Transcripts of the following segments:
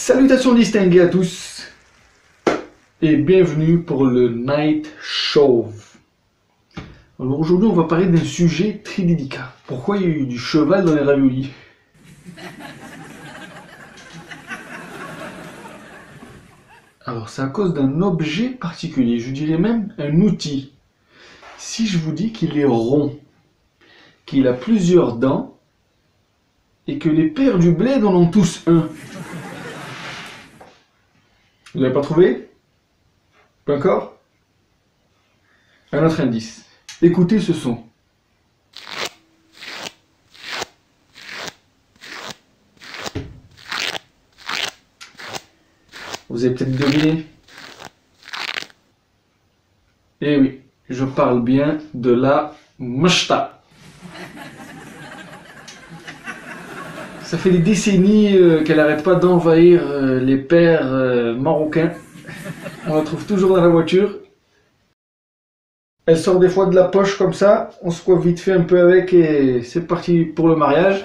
Salutations distinguées à tous et bienvenue pour le Night Chauve. Alors aujourd'hui on va parler d'un sujet très délicat. Pourquoi il y a eu du cheval dans les raviolis? Alors c'est à cause d'un objet particulier, je dirais même un outil. Si je vous dis qu'il est rond, qu'il a plusieurs dents et que les pères du bled en ont tous un. Vous n'avez pas trouvé? Pas encore? Un autre indice. Écoutez ce son. Vous avez peut-être deviné? Eh oui, je parle bien de la mchta. Ça fait des décennies qu'elle n'arrête pas d'envahir les pères marocains. On la trouve toujours dans la voiture. Elle sort des fois de la poche comme ça, on se coiffe vite fait un peu avec et c'est parti pour le mariage.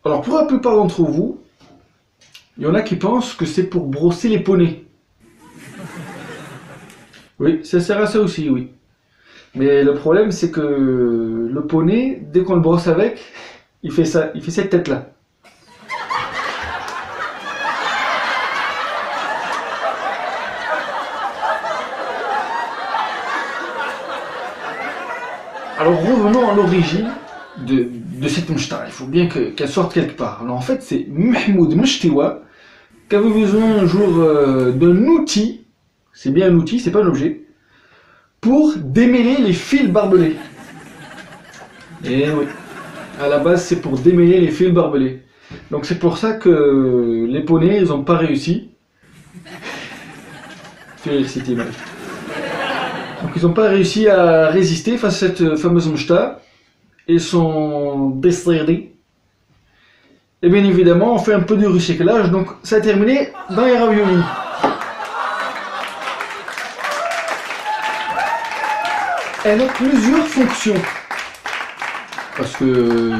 Alors pour la plupart d'entre vous, il y en a qui pensent que c'est pour brosser les poneys. Oui, ça sert à ça aussi, oui. Mais le problème c'est que le poney, dès qu'on le brosse avec, il fait ça, il fait cette tête-là. Alors revenons à l'origine de cette mchta. Il faut bien qu'elle sorte quelque part. Alors en fait c'est Mahmoud Mchtiwa qui avait besoin un jour d'un outil, c'est bien un outil, c'est pas un objet, pour démêler les fils barbelés. Et oui, à la base c'est pour démêler les fils barbelés. Donc c'est pour ça que les poneys ils n'ont pas réussi. Fais cette image. Donc ils n'ont pas réussi à résister face à cette fameuse mchta et sont décédés. Et bien évidemment on fait un peu de recyclage, donc ça a terminé dans les raviolis. Elle a plusieurs fonctions. Parce que...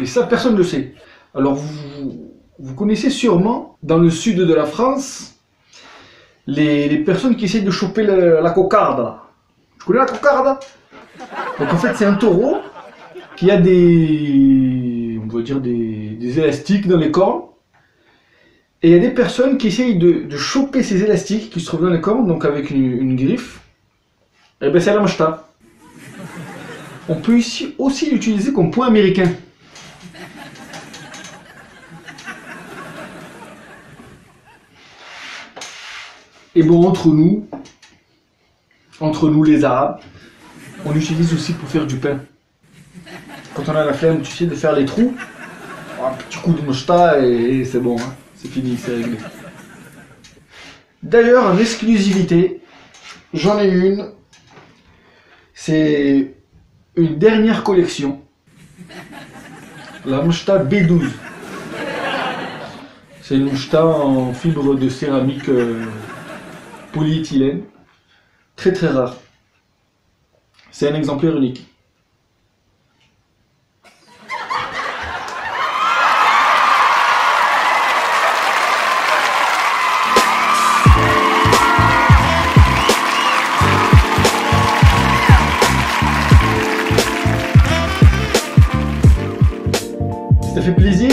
et ça personne ne le sait. Alors vous connaissez sûrement dans le sud de la France les personnes qui essaient de choper la cocarde. Tu connais la cocarde? Donc en fait c'est un taureau qui a des, on va dire des élastiques dans les cornes. Et il y a des personnes qui essayent de choper ces élastiques qui se trouvent dans les cornes, donc avec une griffe. Et ben c'est la mchta. On peut ici aussi l'utiliser comme point américain. Et bon, entre nous les Arabes, on l'utilise aussi pour faire du pain. Quand on a la flemme, tu sais, de faire les trous, un petit coup de mchta et c'est bon, hein, c'est fini, c'est réglé. D'ailleurs, en exclusivité, j'en ai une. C'est une dernière collection. La mchta B12. C'est une mchta en fibre de céramique polyéthylène. Très très rare. C'est un exemplaire unique. Ça fait plaisir?